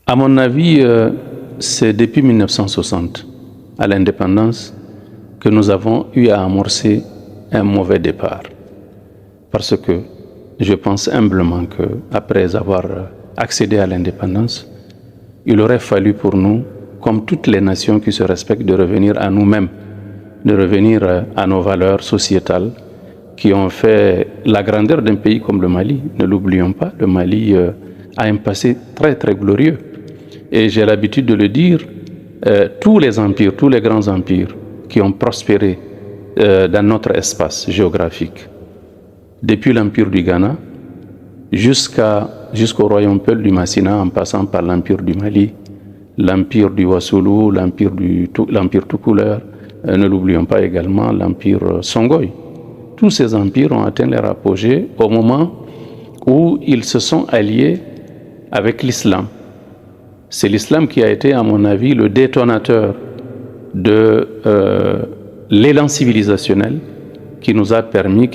À mon avis, c'est depuis 1960, à l'indépendance, que nous avons eu à amorcer un mauvais départ. Parce que je pense humblement qu'après avoir accédé à l'indépendance, il aurait fallu pour nous, comme toutes les nations qui se respectent, de revenir à nous-mêmes, de revenir à nos valeurs sociétales qui ont fait la grandeur d'un pays comme le Mali. Ne l'oublions pas, le Mali a un passé très très glorieux. Et j'ai l'habitude de le dire, tous les empires, tous les grands empires qui ont prospéré dans notre espace géographique, depuis l'empire du Ghana jusqu'au royaume Peul du Massina, en passant par l'empire du Mali, l'empire du Wassoulou, l'empire Toucouleur, ne l'oublions pas également l'empire Songhai. Tous ces empires ont atteint leur apogée au moment où ils se sont alliés avec l'islam. C'est l'islam qui a été, à mon avis, le détonateur de l'élan civilisationnel qui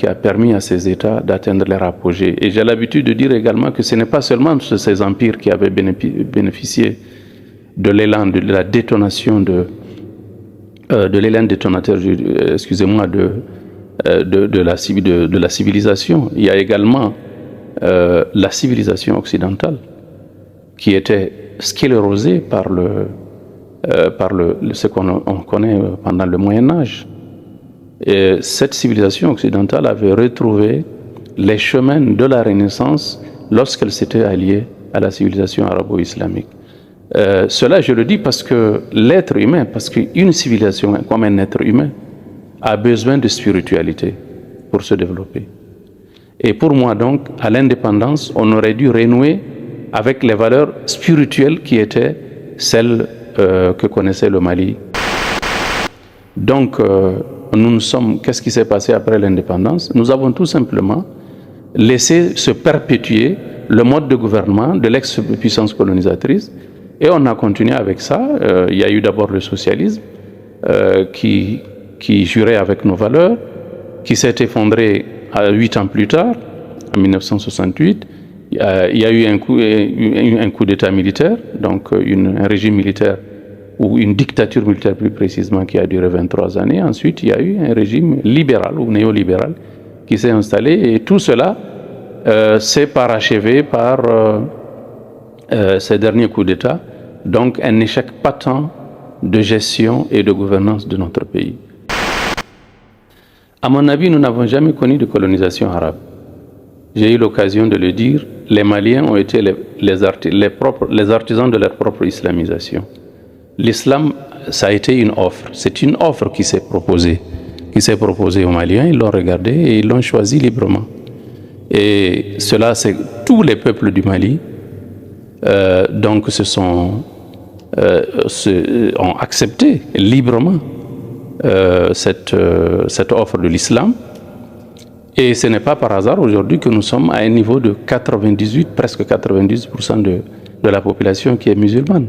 a permis à ces États d'atteindre leur apogée. Et j'ai l'habitude de dire également que ce n'est pas seulement ces empires qui avaient bénéficié de l'élan, de la détonation, de l'élan détonateur, excusez-moi, de la civilisation. Il y a également la civilisation occidentale qui était sclérosée par ce qu'on connaît pendant le Moyen-Âge. Et cette civilisation occidentale avait retrouvé les chemins de la Renaissance lorsqu'elle s'était alliée à la civilisation arabo-islamique. Cela, je le dis parce que l'être humain, parce qu'une civilisation comme un être humain a besoin de spiritualité pour se développer. Et pour moi donc, à l'indépendance, on aurait dû renouer avec les valeurs spirituelles qui étaient celles que connaissait le Mali. Donc, qu'est-ce qui s'est passé après l'indépendance? Nous avons tout simplement laissé se perpétuer le mode de gouvernement de l'ex-puissance colonisatrice et on a continué avec ça. Il y a eu d'abord le socialisme qui jurait avec nos valeurs, qui s'est effondré 8 ans plus tard, en 1968. Il y a eu un coup d'État militaire, donc un régime militaire ou une dictature militaire plus précisément qui a duré 23 années. Ensuite, il y a eu un régime libéral ou néolibéral qui s'est installé et tout cela s'est parachevé par ces derniers coups d'État, donc un échec patent de gestion et de gouvernance de notre pays. À mon avis, nous n'avons jamais connu de colonisation arabe. J'ai eu l'occasion de le dire, les Maliens ont été les artisans de leur propre islamisation. L'islam, ça a été une offre. C'est une offre qui s'est proposée aux Maliens. Ils l'ont regardé et ils l'ont choisi librement. Et cela, c'est tous les peuples du Mali. Donc, ont accepté librement cette offre de l'islam. Et ce n'est pas par hasard aujourd'hui que nous sommes à un niveau de presque 98% de la population qui est musulmane.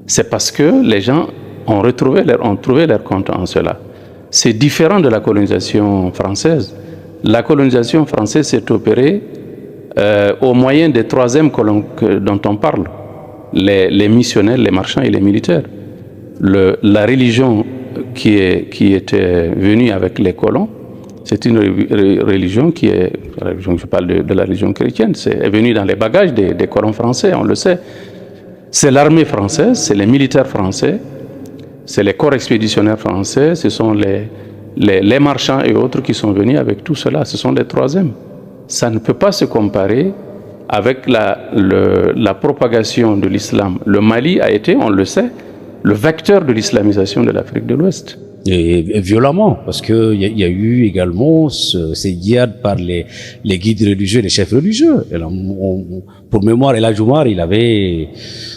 C'est parce que les gens ont trouvé leur compte en cela. C'est différent de la colonisation française. La colonisation française s'est opérée au moyen des troisièmes colons dont on parle, les missionnaires, les marchands et les militaires. La religion qui était venue avec les colons, c'est une religion je parle de la religion chrétienne, est venue dans les bagages des colons français, on le sait. C'est l'armée française, c'est les militaires français, c'est les corps expéditionnaires français, ce sont les marchands et autres qui sont venus avec tout cela, ce sont les troisièmes. Ça ne peut pas se comparer avec la propagation de l'islam. Le Mali a été, on le sait, le vecteur de l'islamisation de l'Afrique de l'Ouest. Et violemment, parce qu'il y a eu également ces djihad par les guides religieux, les chefs religieux. Et là, pour mémoire, El Hadj Oumar, il avait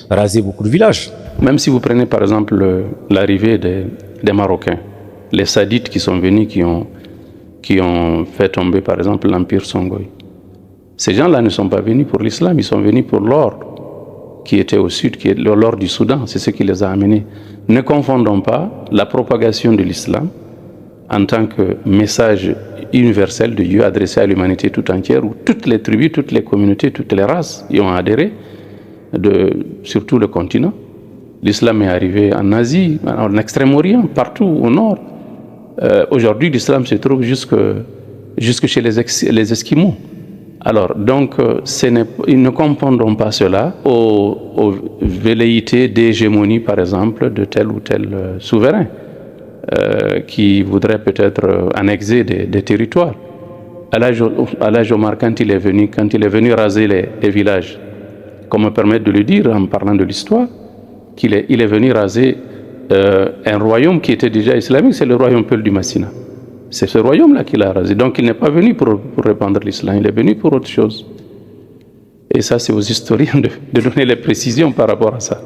rasé beaucoup de villages. Même si vous prenez par exemple l'arrivée des Marocains, les Sadites qui sont venus, qui ont fait tomber par exemple l'empire Songhai. Ces gens-là ne sont pas venus pour l'islam, ils sont venus pour l'or qui était au sud, qui est l'or du Soudan, c'est ce qui les a amenés. Ne confondons pas la propagation de l'islam en tant que message universel de Dieu adressé à l'humanité tout entière, où toutes les tribus, toutes les communautés, toutes les races y ont adhéré, sur tout le continent. L'islam est arrivé en Asie, en Extrême-Orient, partout au nord. Aujourd'hui, l'islam se trouve jusque chez les Esquimaux. Alors, donc, ils ne confondront pas cela aux velléités d'hégémonie, par exemple, de tel ou tel souverain qui voudrait peut-être annexer des territoires. Alhaji Omar, quand il est venu raser les villages, comme me permet de le dire en parlant de l'histoire, il est venu raser un royaume qui était déjà islamique, c'est le royaume Peul du Massina. C'est ce royaume-là qu'il a rasé. Donc il n'est pas venu pour répandre l'islam, il est venu pour autre chose. Et ça, c'est aux historiens de donner les précisions par rapport à ça.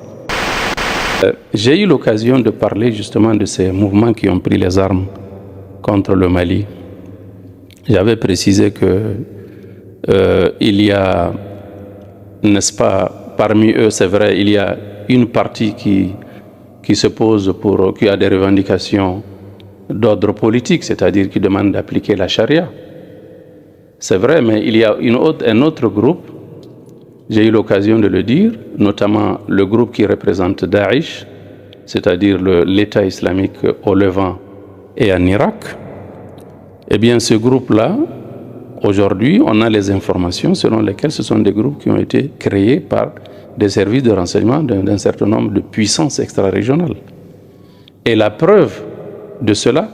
J'ai eu l'occasion de parler justement de ces mouvements qui ont pris les armes contre le Mali. J'avais précisé que il y a, n'est-ce pas, parmi eux, c'est vrai, il y a une partie qui se pose qui a des revendications d'ordre politique, c'est-à-dire qui demande d'appliquer la charia. C'est vrai, mais il y a un autre groupe, j'ai eu l'occasion de le dire, notamment le groupe qui représente Daesh, c'est-à-dire l'État islamique au Levant et en Irak. Eh bien, ce groupe-là, aujourd'hui, on a les informations selon lesquelles ce sont des groupes qui ont été créés par des services de renseignement d'un certain nombre de puissances extra-régionales. Et la preuve de cela,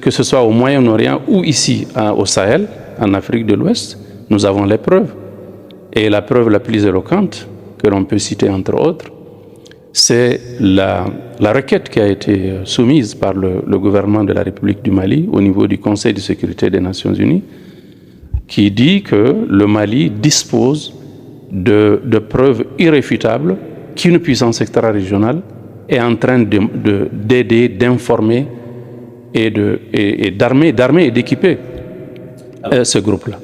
que ce soit au Moyen-Orient ou ici au Sahel, en Afrique de l'Ouest, nous avons les preuves. Et la preuve la plus éloquente, que l'on peut citer entre autres, c'est la requête qui a été soumise par le gouvernement de la République du Mali au niveau du Conseil de sécurité des Nations Unies, qui dit que le Mali dispose de preuves irréfutables qu'une puissance extra-régionale est en train d'aider, d'informer et d'armer et d'équiper ce groupe-là.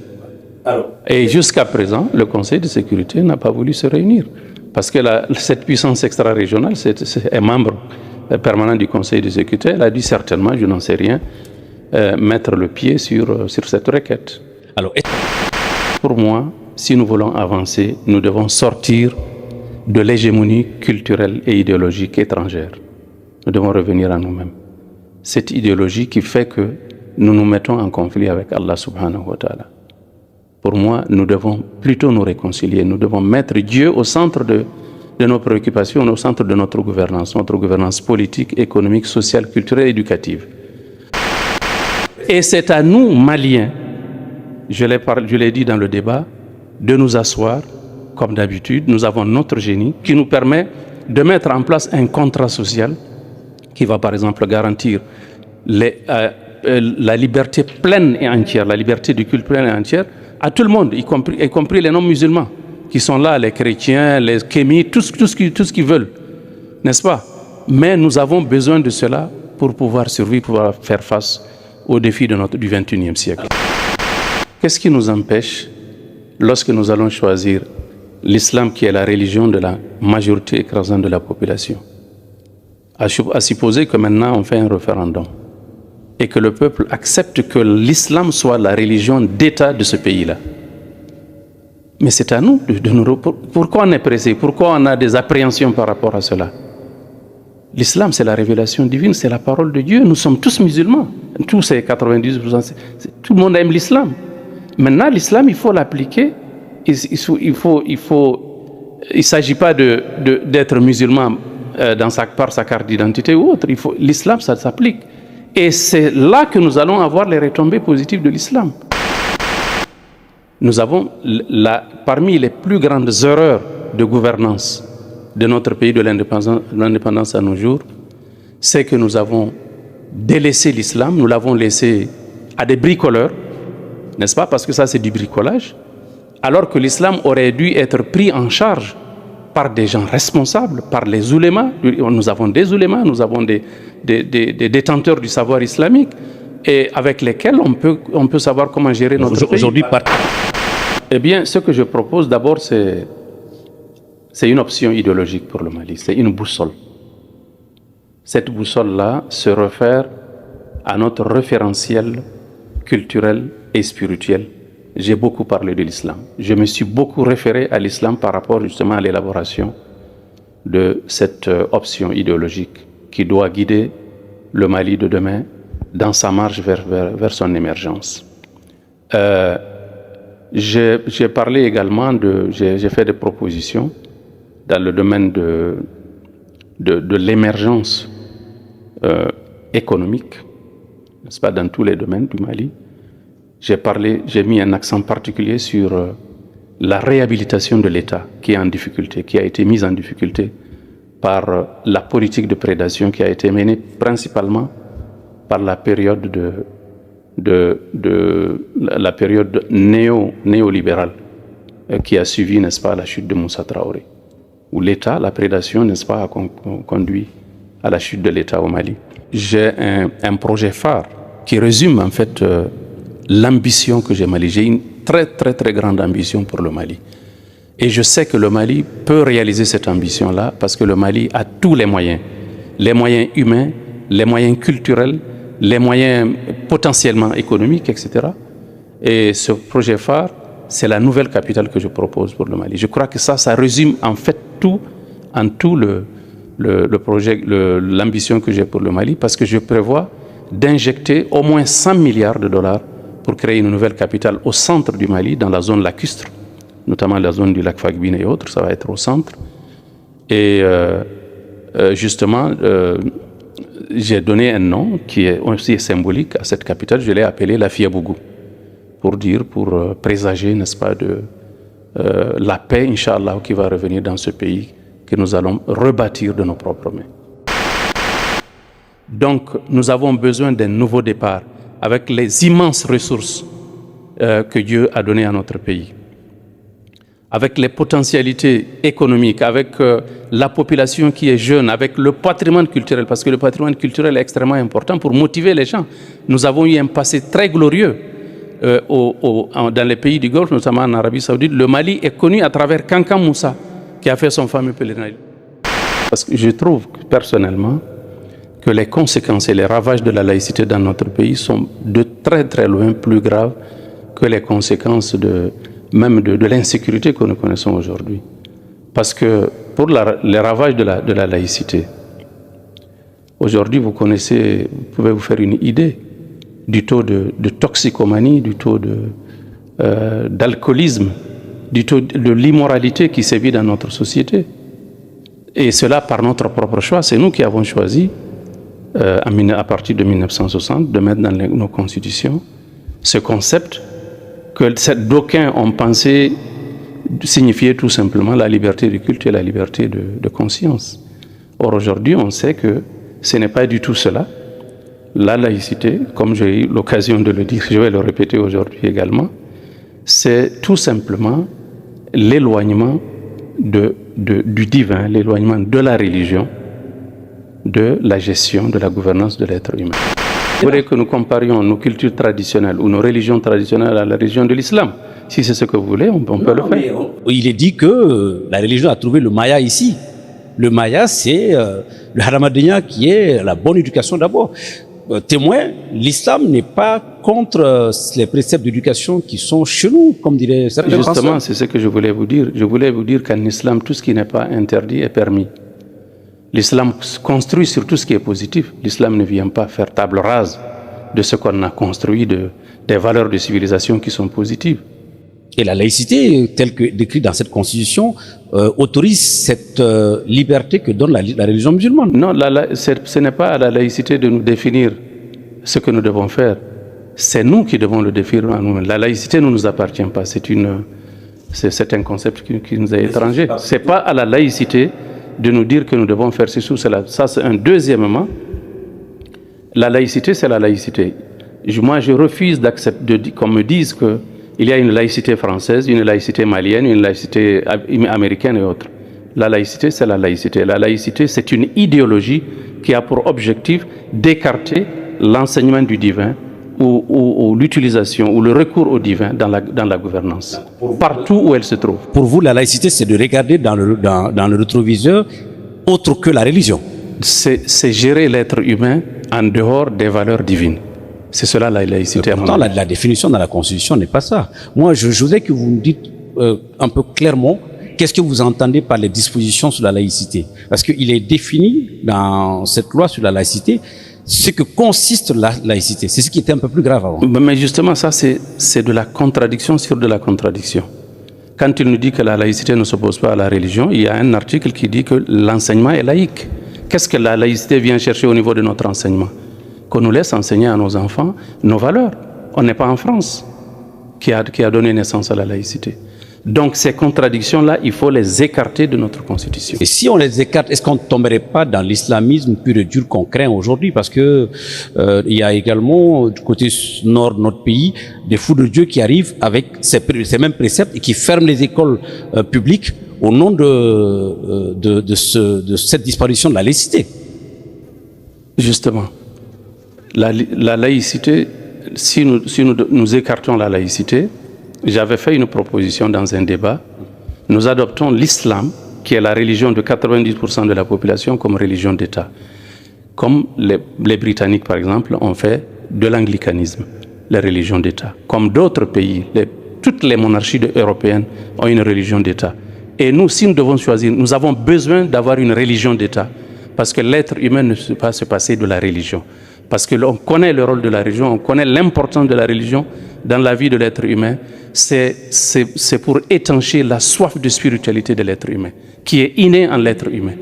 Et jusqu'à présent, le Conseil de sécurité n'a pas voulu se réunir. Parce que cette puissance extra-régionale est membre permanent du Conseil de sécurité. Elle a dû certainement, je n'en sais rien, mettre le pied sur cette requête. Alors, pour moi, si nous voulons avancer, nous devons sortir de l'hégémonie culturelle et idéologique étrangère. Nous devons revenir à nous-mêmes. Cette idéologie qui fait que nous nous mettons en conflit avec Allah subhanahu wa ta'ala. Pour moi, nous devons plutôt nous réconcilier. Nous devons mettre Dieu au centre de nos préoccupations, au centre de notre gouvernance politique, économique, sociale, culturelle et éducative. Et c'est à nous, Maliens, je l'ai dit dans le débat, de nous asseoir, comme d'habitude. Nous avons notre génie qui nous permet de mettre en place un contrat social qui va par exemple garantir la liberté pleine et entière, la liberté du culte pleine et entière, à tout le monde, y compris les non-musulmans, qui sont là, les chrétiens, les kémites, tout ce qu'ils veulent, n'est-ce pas? Mais nous avons besoin de cela pour pouvoir survivre, pour pouvoir faire face aux défis du XXIe siècle. Qu'est-ce qui nous empêche, lorsque nous allons choisir l'islam qui est la religion de la majorité écrasante de la population, à supposer que maintenant on fait un référendum et que le peuple accepte que l'islam soit la religion d'État de ce pays-là. Mais c'est à nous de nous... Pourquoi on est pressé? Pourquoi on a des appréhensions par rapport à cela? L'islam, c'est la révélation divine, c'est la parole de Dieu. Nous sommes tous musulmans. Tous ces 90%, tout le monde aime l'islam. Maintenant, l'islam, il faut l'appliquer. Il ne s'agit pas d'être musulman par sa carte d'identité ou autre. L'islam, ça s'applique. Et c'est là que nous allons avoir les retombées positives de l'islam. Nous avons, parmi les plus grandes erreurs de gouvernance de notre pays, de l'indépendance à nos jours, c'est que nous avons délaissé l'islam, nous l'avons laissé à des bricoleurs, n'est-ce pas? Parce que ça, c'est du bricolage. Alors que l'islam aurait dû être pris en charge par des gens responsables, par les oulémas. Nous avons des oulémas, nous avons des détenteurs du savoir islamique et avec lesquels on peut savoir comment gérer notre pays. Aujourd'hui, eh bien, ce que je propose d'abord, c'est une option idéologique pour le Mali, c'est une boussole. Cette boussole-là se réfère à notre référentiel culturel et spirituel j'ai beaucoup parlé de l'islam. Je me suis beaucoup référé à l'islam par rapport justement à l'élaboration de cette option idéologique qui doit guider le Mali de demain dans sa marche vers son émergence. J'ai parlé également j'ai fait des propositions dans le domaine de l'émergence économique, n'est-ce pas, dans tous les domaines du Mali. J'ai mis un accent particulier sur la réhabilitation de l'État qui est en difficulté, qui a été mise en difficulté par la politique de prédation qui a été menée principalement par la période la période néolibérale qui a suivi, n'est-ce pas, la chute de Moussa Traoré, où l'État, la prédation, n'est-ce pas, a conduit à la chute de l'État au Mali. J'ai un projet phare qui résume en fait l'ambition que j'ai au Mali. J'ai une très très très grande ambition pour le Mali. Et je sais que le Mali peut réaliser cette ambition-là parce que le Mali a tous les moyens humains, les moyens culturels, les moyens potentiellement économiques, etc. Et ce projet phare, c'est la nouvelle capitale que je propose pour le Mali. Je crois que ça résume en fait tout le projet, l'ambition que j'ai pour le Mali, parce que je prévois d'injecter au moins 100 milliards de dollars pour créer une nouvelle capitale au centre du Mali, dans la zone lacustre, notamment la zone du lac Fagbine et autres, ça va être au centre. Et justement, j'ai donné un nom qui est aussi symbolique à cette capitale, je l'ai appelé la Fiabougou, pour présager, n'est-ce pas, de la paix, Inch'Allah, qui va revenir dans ce pays que nous allons rebâtir de nos propres mains. Donc, nous avons besoin d'un nouveau départ avec les immenses ressources que Dieu a données à notre pays, avec les potentialités économiques, avec la population qui est jeune, avec le patrimoine culturel, parce que le patrimoine culturel est extrêmement important pour motiver les gens. Nous avons eu un passé très glorieux dans les pays du Golfe, notamment en Arabie Saoudite. Le Mali est connu à travers Kankan Moussa, qui a fait son fameux pèlerinage. Parce que je trouve personnellement que les conséquences et les ravages de la laïcité dans notre pays sont de très très loin plus graves que les conséquences même de l'insécurité que nous connaissons aujourd'hui. Parce que pour les ravages de la laïcité, aujourd'hui vous pouvez vous faire une idée du taux de toxicomanie, du taux d'alcoolisme, du taux de l'immoralité qui sévit dans notre société. Et cela par notre propre choix. C'est nous qui avons choisi, à partir de 1960, de mettre dans nos constitutions ce concept que d'aucuns ont pensé signifier tout simplement la liberté de culte et la liberté de conscience. Or, aujourd'hui, on sait que ce n'est pas du tout cela. La laïcité, comme j'ai eu l'occasion de le dire, je vais le répéter aujourd'hui également, c'est tout simplement l'éloignement du divin, l'éloignement de la religion, de la gestion, de la gouvernance de l'être humain. Vous voulez que nous comparions nos cultures traditionnelles ou nos religions traditionnelles à la religion de l'islam? Si c'est ce que vous voulez, on peut le faire. Il est dit que la religion a trouvé le Maya ici. Le Maya, c'est le Haramadénia qui est la bonne éducation d'abord. Témoin, l'islam n'est pas contre les préceptes d'éducation qui sont chez nous, comme dirait certains. Justement, c'est ce que je voulais vous dire. Je voulais vous dire qu'en islam, tout ce qui n'est pas interdit est permis. L'islam construit sur tout ce qui est positif. L'islam ne vient pas faire table rase de ce qu'on a construit, des valeurs de civilisation qui sont positives. Et la laïcité, telle que décrite dans cette constitution, autorise cette liberté que donne la religion musulmane. Non, ce n'est pas à la laïcité de nous définir ce que nous devons faire. C'est nous qui devons le définir à nous-mêmes. La laïcité ne nous appartient pas. C'est un concept qui nous est étranger. Ce n'est pas à la laïcité de nous dire que nous devons faire ceci ou cela. Ça, c'est un deuxièmement. La laïcité, c'est la laïcité. Moi, je refuse d'accepter qu'on me dise qu'il y a une laïcité française, une laïcité malienne, une laïcité américaine et autres. La laïcité, c'est la laïcité. La laïcité, c'est une idéologie qui a pour objectif d'écarter l'enseignement du divin ou l'utilisation ou le recours au divin dans la gouvernance, partout où elle se trouve. Pour vous, la laïcité, c'est de regarder dans le rétroviseur autre que la religion. C'est gérer l'être humain en dehors des valeurs divines. C'est cela la laïcité. Pourtant, la définition dans la Constitution n'est pas ça. Moi, je voudrais que vous me dites un peu clairement qu'est-ce que vous entendez par les dispositions sur la laïcité. Parce qu'il est défini dans cette loi sur la laïcité ce que consiste la laïcité. C'est ce qui était un peu plus grave avant. Mais justement, ça, c'est de la contradiction sur de la contradiction. Quand il nous dit que la laïcité ne s'oppose pas à la religion, il y a un article qui dit que l'enseignement est laïque. Qu'est-ce que la laïcité vient chercher au niveau de notre enseignement? Qu'on nous laisse enseigner à nos enfants nos valeurs. On n'est pas en France qui a donné naissance à la laïcité. Donc ces contradictions-là, il faut les écarter de notre Constitution. Et si on les écarte, est-ce qu'on ne tomberait pas dans l'islamisme pur et dur qu'on craint aujourd'hui? Parce que il y a également du côté nord de notre pays des fous de Dieu qui arrivent avec ces mêmes préceptes et qui ferment les écoles publiques au nom de cette disparition de la laïcité. Justement, la laïcité, si nous écartons la laïcité, j'avais fait une proposition dans un débat. Nous adoptons l'islam, qui est la religion de 90% de la population, comme religion d'État. Comme les Britanniques, par exemple, ont fait de l'anglicanisme, la religion d'État. Comme d'autres pays, toutes les monarchies européennes ont une religion d'État. Et nous, si nous devons choisir, nous avons besoin d'avoir une religion d'État. Parce que l'être humain ne peut pas se passer de la religion. Parce que l'on connaît le rôle de la religion, on connaît l'importance de la religion dans la vie de l'être humain. C'est pour étancher la soif de spiritualité de l'être humain, qui est innée en l'être humain.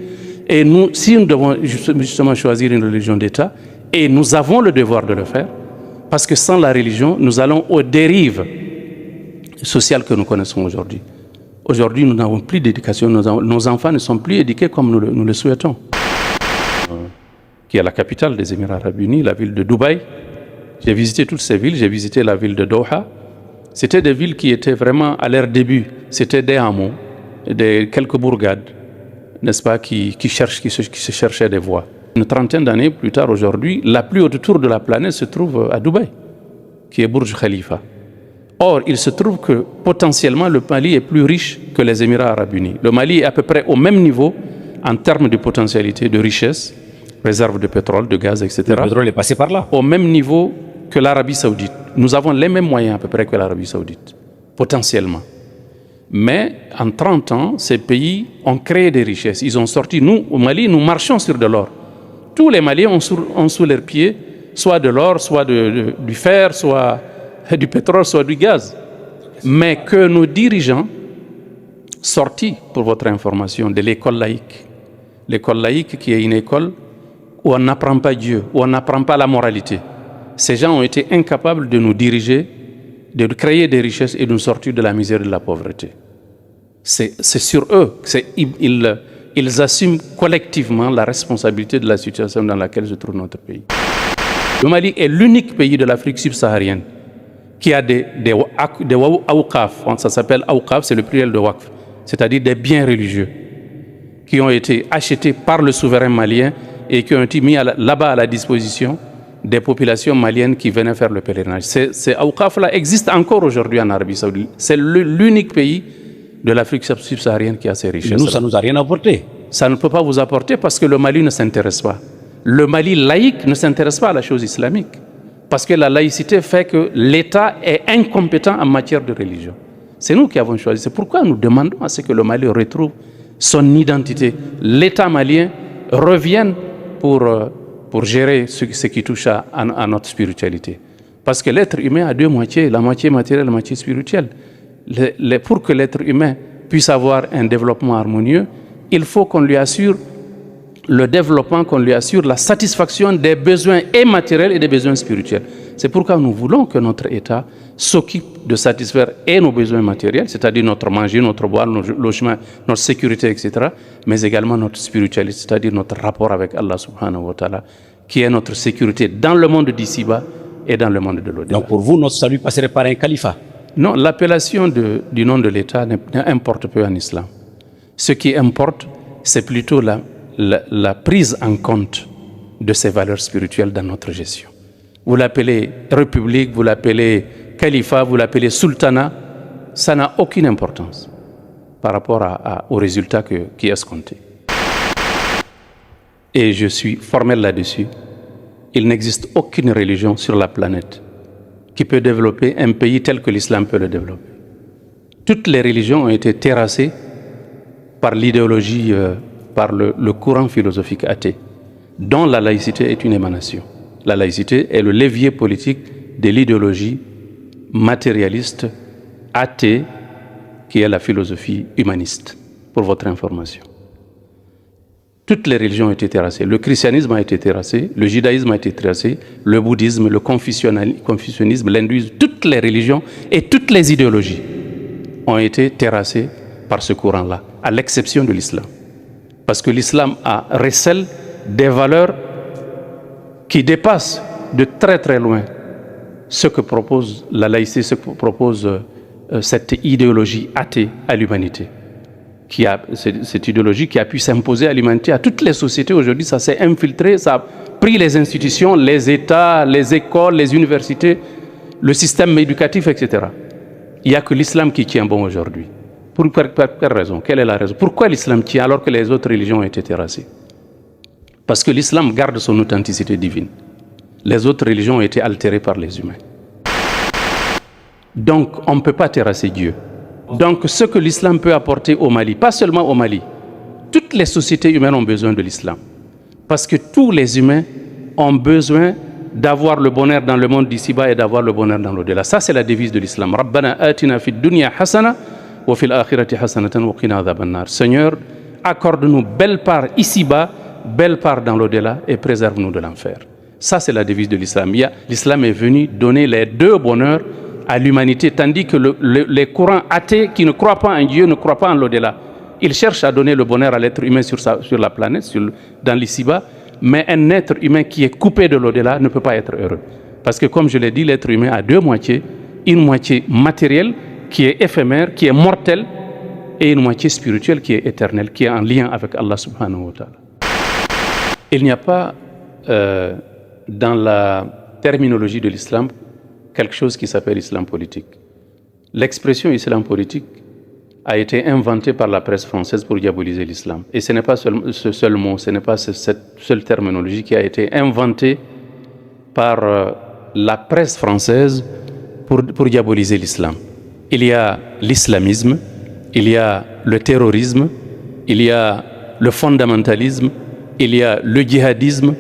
Et nous, si nous devons justement choisir une religion d'État, et nous avons le devoir de le faire, parce que sans la religion, nous allons aux dérives sociales que nous connaissons aujourd'hui. Aujourd'hui, nous n'avons plus d'éducation, nos enfants ne sont plus éduqués comme nous le souhaitons. Qui est la capitale des Émirats arabes unis, la ville de Dubaï. J'ai visité toutes ces villes, j'ai visité la ville de Doha. C'était des villes qui étaient vraiment à leur début. C'était des hameaux, quelques bourgades, n'est-ce pas, qui se cherchaient des voies. Une trentaine d'années plus tard, aujourd'hui, la plus haute tour de la planète se trouve à Dubaï, qui est Burj Khalifa. Or, il se trouve que potentiellement le Mali est plus riche que les Émirats arabes unis. Le Mali est à peu près au même niveau en termes de potentialité, de richesse, réserves de pétrole, de gaz, etc. Le pétrole est passé par là. Au même niveau que l'Arabie saoudite. Nous avons les mêmes moyens à peu près que l'Arabie saoudite, potentiellement. Mais en 30 ans, ces pays ont créé des richesses. Ils ont sorti, nous, au Mali, nous marchons sur de l'or. Tous les Maliens ont sous leurs pieds soit de l'or, soit du fer, soit du pétrole, soit du gaz. Mais que nos dirigeants, sortis, pour votre information, de l'école laïque qui est une école où on n'apprend pas Dieu, où on n'apprend pas la moralité. Ces gens ont été incapables de nous diriger, de créer des richesses et de nous sortir de la misère et de la pauvreté. C'est sur eux, ils assument collectivement la responsabilité de la situation dans laquelle se trouve notre pays. Le Mali est l'unique pays de l'Afrique subsaharienne qui a des awqaf, ça s'appelle awqaf, c'est le pluriel de waqf, c'est-à-dire des biens religieux qui ont été achetés par le souverain malien et qui ont été mis là-bas à la disposition des populations maliennes qui venaient faire le pèlerinage. Ces awqaf-là existent encore aujourd'hui en Arabie Saoudite. C'est l'unique pays de l'Afrique subsaharienne qui a ces richesses. Nous, ça ne nous a rien apporté. Ça ne peut pas vous apporter parce que le Mali ne s'intéresse pas. Le Mali laïque ne s'intéresse pas à la chose islamique. Parce que la laïcité fait que l'État est incompétent en matière de religion. C'est nous qui avons choisi. C'est pourquoi nous demandons à ce que le Mali retrouve son identité. L'État malien revienne pour gérer ce qui touche à notre spiritualité. Parce que l'être humain a deux moitiés, la moitié matérielle et la moitié spirituelle. Pour que l'être humain puisse avoir un développement harmonieux, il faut qu'on lui assure le développement, qu'on lui assure la satisfaction des besoins et matériels et des besoins spirituels. C'est pourquoi nous voulons que notre État s'occupe de satisfaire et nos besoins matériels, c'est-à-dire notre manger, notre boire, notre logement, notre sécurité, etc., mais également notre spiritualité, c'est-à-dire notre rapport avec Allah subhanahu wa ta'ala, qui est notre sécurité dans le monde d'ici-bas et dans le monde de l'au-delà. Donc pour vous, notre salut passerait par un califat? Non, l'appellation du nom de l'État n'importe peu en islam. Ce qui importe, c'est plutôt la prise en compte de ces valeurs spirituelles dans notre gestion. Vous l'appelez république, vous l'appelez califat, vous l'appelez sultanat, ça n'a aucune importance par rapport au résultat qui est escompté. Et je suis formel là-dessus. il n'existe aucune religion sur la planète qui peut développer un pays tel que l'islam peut le développer. Toutes les religions ont été terrassées par l'idéologie, par le courant philosophique athée, dont la laïcité est une émanation. La laïcité est le levier politique de l'idéologie matérialiste, athée, qui est la philosophie humaniste, pour votre information. Toutes les religions ont été terrassées. Le christianisme a été terrassé, le judaïsme a été terrassé, le bouddhisme, le confucianisme, l'hindouisme, toutes les religions et toutes les idéologies ont été terrassées par ce courant-là, à l'exception de l'islam. Parce que l'islam recèle des valeurs qui dépassent de très très loin ce que propose la laïcité, ce que propose cette idéologie athée à l'humanité. Cette idéologie qui a pu s'imposer à l'humanité, à toutes les sociétés aujourd'hui, ça s'est infiltré, ça a pris les institutions, les États, les écoles, les universités, le système éducatif, etc. Il n'y a que l'islam qui tient bon aujourd'hui. Pour quelle raison? Quelle est la raison? Pourquoi l'islam tient alors que les autres religions ont été terrassées? Parce que l'islam garde son authenticité divine. Les autres religions ont été altérées par les humains. Donc, on ne peut pas terrasser Dieu. Donc, ce que l'islam peut apporter au Mali, pas seulement au Mali, toutes les sociétés humaines ont besoin de l'islam. Parce que tous les humains ont besoin d'avoir le bonheur dans le monde d'ici-bas et d'avoir le bonheur dans l'au-delà. Ça, c'est la devise de l'islam. Rabbana atina fid dunya hasana wa fil akhirati hasanatan wa qina adhaban nar. Seigneur, accorde-nous belle part ici-bas, belle part dans l'au-delà et préserve-nous de l'enfer. Ça, c'est la devise de l'islam. L'islam est venu donner les deux bonheurs à l'humanité, tandis que les courants athées qui ne croient pas en Dieu, ne croient pas en l'au-delà, ils cherchent à donner le bonheur à l'être humain sur la planète, dans l'ici-bas, mais un être humain qui est coupé de l'au-delà ne peut pas être heureux. Parce que comme je l'ai dit, l'être humain a deux moitiés, une moitié matérielle qui est éphémère, qui est mortelle, et une moitié spirituelle qui est éternelle, qui est en lien avec Allah subhanahu wa ta'ala. Il n'y a pas dans la terminologie de l'islam quelque chose qui s'appelle islam politique. L'expression islam politique a été inventée par la presse française pour diaboliser l'islam. Et ce n'est pas ce seul mot, ce n'est pas cette seule terminologie qui a été inventée par la presse française pour diaboliser l'islam. Il y a l'islamisme, il y a le terrorisme, il y a le fondamentalisme, il y a le djihadisme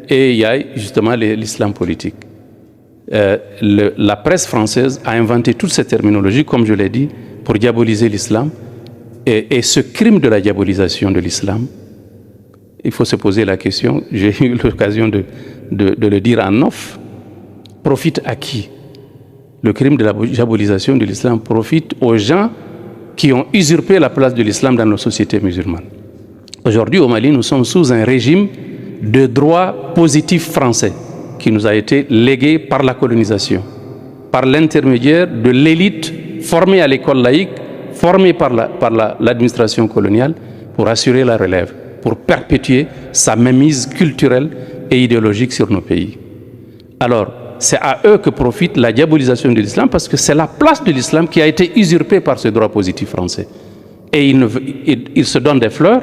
et il y a justement l'islam politique. La presse française a inventé toute cette terminologie, comme je l'ai dit, pour diaboliser l'islam. Et ce crime de la diabolisation de l'islam, il faut se poser la question, j'ai eu l'occasion de le dire en off, profite à qui? Le crime de la diabolisation de l'islam profite aux gens qui ont usurpé la place de l'islam dans nos sociétés musulmanes. Aujourd'hui, au Mali, nous sommes sous un régime de droit positif français qui nous a été légué par la colonisation, par l'intermédiaire de l'élite formée à l'école laïque, formée par l'administration coloniale pour assurer la relève, pour perpétuer sa mainmise culturelle et idéologique sur nos pays. Alors, c'est à eux que profite la diabolisation de l'islam parce que c'est la place de l'islam qui a été usurpée par ce droit positif français. Et ils se donnent des fleurs,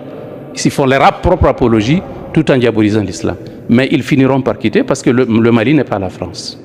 ils font leur propre apologie tout en diabolisant l'islam. Mais ils finiront par quitter parce que le Mali n'est pas la France.